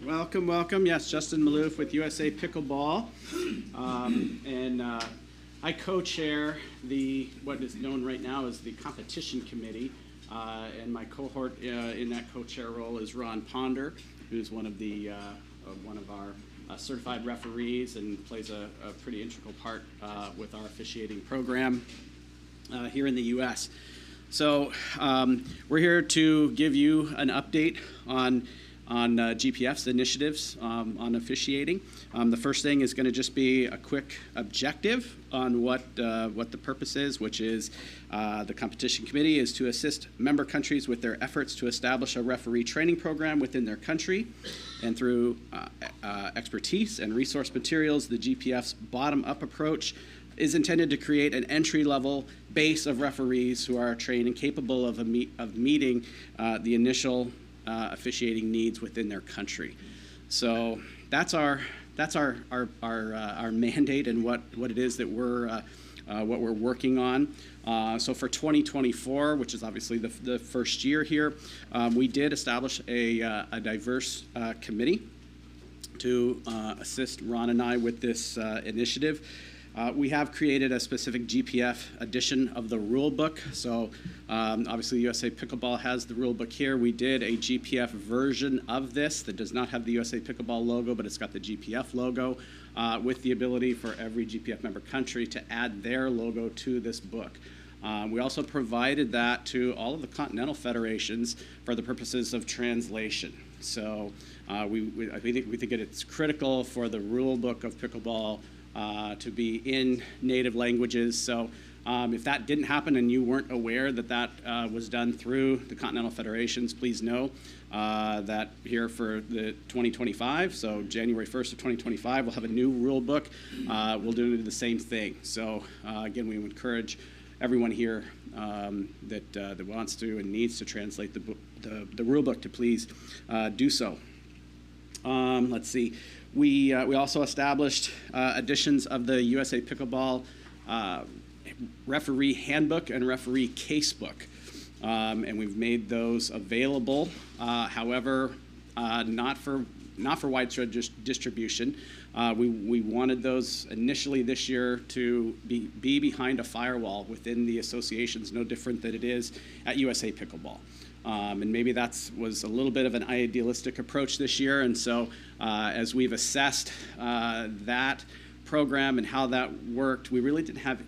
Welcome, welcome. Yes, Justin Maloof with USA Pickleball. I co-chair what is known right now as the competition committee. And my cohort in that co-chair role is Ron Ponder, who's one of our certified referees and plays a pretty integral part with our officiating program here in the U.S. So we're here to give you an update on GPF's initiatives on officiating. The first thing is going to just be a quick objective on what the purpose is, which is the competition committee is to assist member countries with their efforts to establish a referee training program within their country. And through expertise and resource materials, the GPF's bottom-up approach is intended to create an entry-level base of referees who are trained and capable of meeting the initial officiating needs within their country. So that's our mandate and what it is that what we're working on. So for 2024, which is obviously the first year here, we did establish a diverse committee to assist Ron and I with this initiative. We have created a specific GPF edition of the rule book. So obviously USA Pickleball has the rule book here. We did a GPF version of this that does not have the USA Pickleball logo, but it's got the GPF logo with the ability for every GPF member country to add their logo to this book. We also provided that to all of the continental federations for the purposes of translation. So we think it's critical for the rule book of pickleball to be in native languages. So if that didn't happen and you weren't aware that was done through the continental federations, please know that here for the 2025, so January 1st of 2025, we'll have a new rule book. We'll do the same thing. So again, we encourage everyone here that wants to and needs to translate the rule book to please do so. Let's see. We also established editions of the USA Pickleball referee handbook and referee casebook, and we've made those available. However, not for widespread distribution. We wanted those initially this year to be behind a firewall within the associations, no different than it is at USA Pickleball. And maybe that was a little bit of an idealistic approach this year. And so as we've assessed that program and how that worked, we really didn't have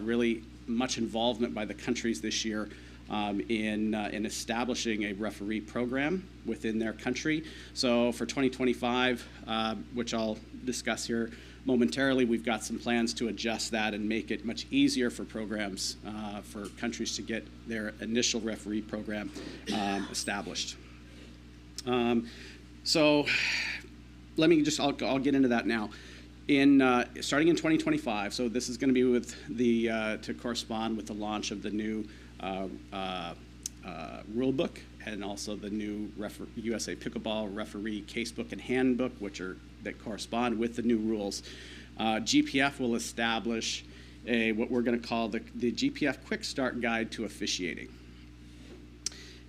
really much involvement by the countries this year in establishing a referee program within their country. So for 2025, which I'll discuss here momentarily, we've got some plans to adjust that and make it much easier for programs, for countries to get their initial referee program established. So let me I'll get into that now. Starting in 2025, so this is going to be with to correspond with the launch of the new rule book and also the new USA Pickleball referee casebook and handbook, that correspond with the new rules. GPF will establish what we're going to call the GPF Quick Start Guide to Officiating.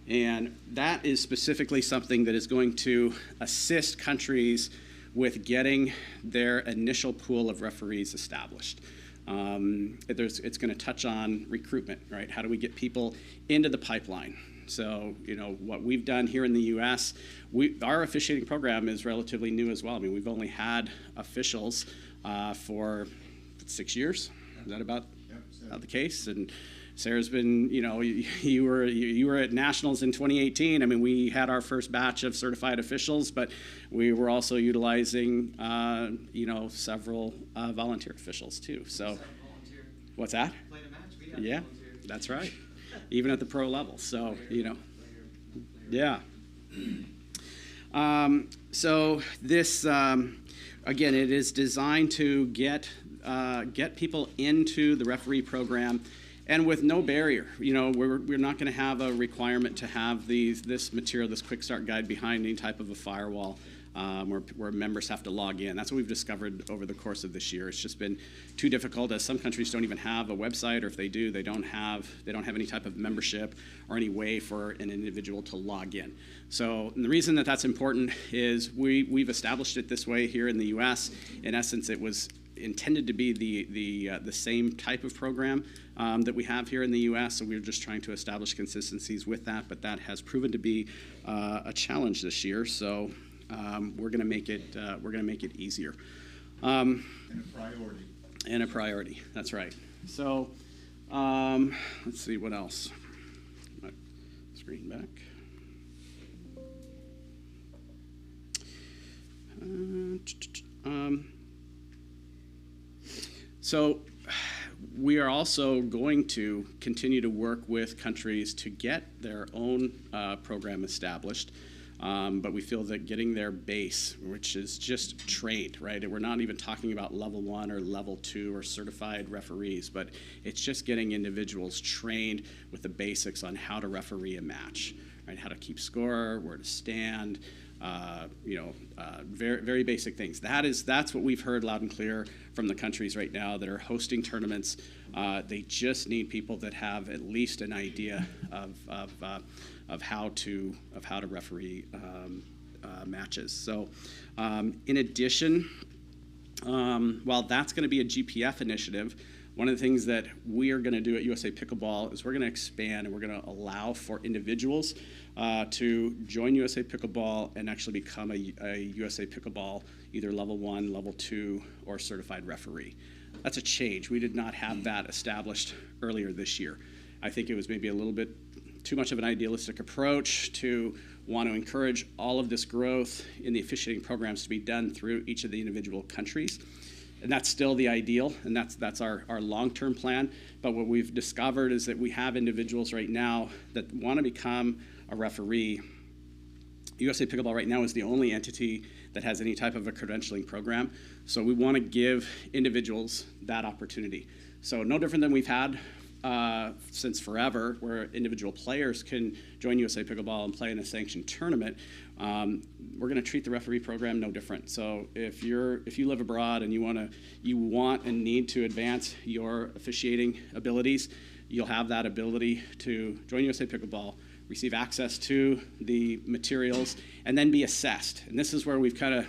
And that is specifically something that is going to assist countries with getting their initial pool of referees established. It's going to touch on recruitment, right? How do we get people into the pipeline? So, what we've done here in the U.S., our officiating program is relatively new as well. I mean, we've only had officials for 6 years. Is that about the case? And Sarah's been, you were at Nationals in 2018. I mean, we had our first batch of certified officials, but we were also utilizing, several volunteer officials too. So, what's that? Played a match. Yeah, that's right. Even at the pro level. So, yeah. So this, again, it is designed to get people into the referee program, and with no barrier. We're not going to have a requirement to have this material, this quick start guide, behind any type of a firewall. where members have to log in. That's what we've discovered over the course of this year. It's just been too difficult, as some countries don't even have a website, or if they do, they don't have any type of membership or any way for an individual to log in. So, and the reason that that's important is we've established it this way here in the U.S. In essence, it was intended to be the same type of program that we have here in the U.S. So we're just trying to establish consistencies with that, but that has proven to be a challenge this year. So we're going to make it easier. And a priority. And a priority. That's right. So let's see what else. My screen back. So we are also going to continue to work with countries to get their own program established, but we feel that getting their base, which is just trained, right? We're not even talking about level 1 or level 2 or certified referees, but it's just getting individuals trained with the basics on how to referee a match, right? How to keep score, where to stand, very, very basic things. That's what we've heard loud and clear from the countries right now that are hosting tournaments. They just need people that have at least an idea of how to referee matches. So, in addition, while that's going to be a GPF initiative, one of the things that we are going to do at USA Pickleball is we're going to expand and we're going to allow for individuals to join USA Pickleball and actually become a USA Pickleball either level 1, level 2, or certified referee. That's a change. We did not have that established earlier this year. I think it was maybe a little bit too much of an idealistic approach to want to encourage all of this growth in the officiating programs to be done through each of the individual countries. And that's still the ideal, and that's our long-term plan. But what we've discovered is that we have individuals right now that want to become a referee. USA Pickleball right now is the only entity that has any type of a credentialing program. So we want to give individuals that opportunity. So no different than we've had since forever, where individual players can join USA Pickleball and play in a sanctioned tournament. We're going to treat the referee program no different. So if you live abroad and you want and need to advance your officiating abilities, you'll have that ability to join USA Pickleball, receive access to the materials, and then be assessed. And this is where we've kind of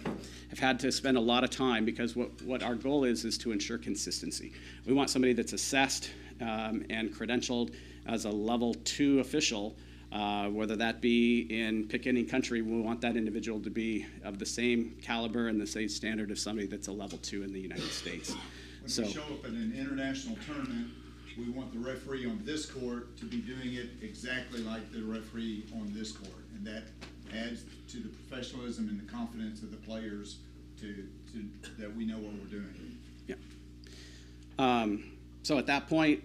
have had to spend a lot of time, because what our goal is to ensure consistency. We want somebody that's assessed and credentialed as a level 2 official, whether that be in pick any country. We want that individual to be of the same caliber and the same standard as somebody that's a level 2 in the United States. When we show up at an international tournament, we want the referee on this court to be doing it exactly like the referee on this court, and that adds to the professionalism and the confidence of the players that we know what we're doing. Yeah. So at that point,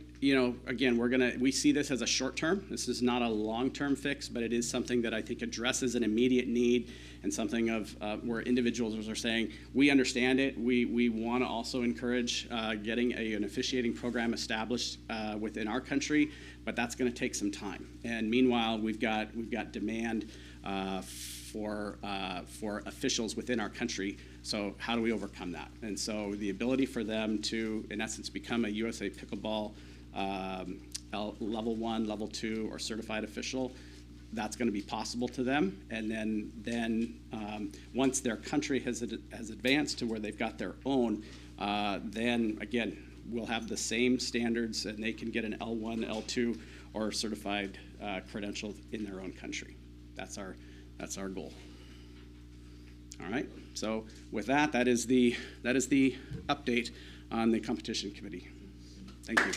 again, we see this as a short term. This is not a long-term fix, but it is something that I think addresses an immediate need, and something of where individuals are saying, we understand it. We want to also encourage getting an officiating program established within our country, but that's going to take some time. And meanwhile, we've got demand for officials within our country. So how do we overcome that? And so the ability for them to, in essence, become a USA Pickleball level 1, level 2, or certified official, that's going to be possible to them. And then once their country has advanced to where they've got their own, then again, we'll have the same standards, and they can get an L1, L2, or certified credential in their own country. That's our goal. All right. So with that is the update on the competition committee. Thank you.